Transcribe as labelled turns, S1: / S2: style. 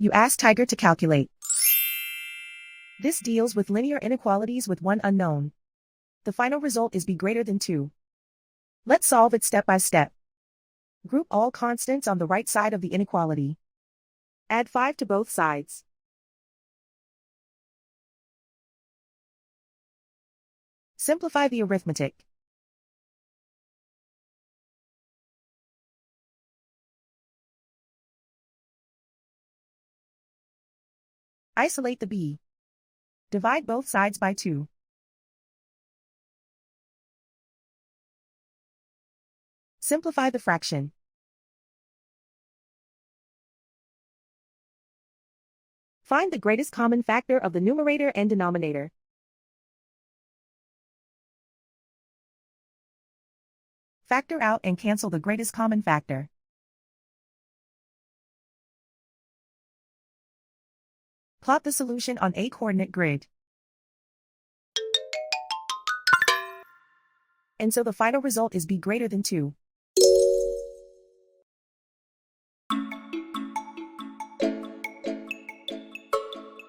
S1: You ask Tiger to calculate. This deals with linear inequalities with one unknown. The final result is b greater than 2. Let's solve it step by step. Group all constants on the right side of the inequality. Add 5 to both sides. Simplify the arithmetic. Isolate the b. Divide both sides by 2. Simplify the fraction. Find the greatest common factor of the numerator and denominator. Factor out and cancel the greatest common factor. Plot the solution on a coordinate grid. And so the final result is b greater than 2.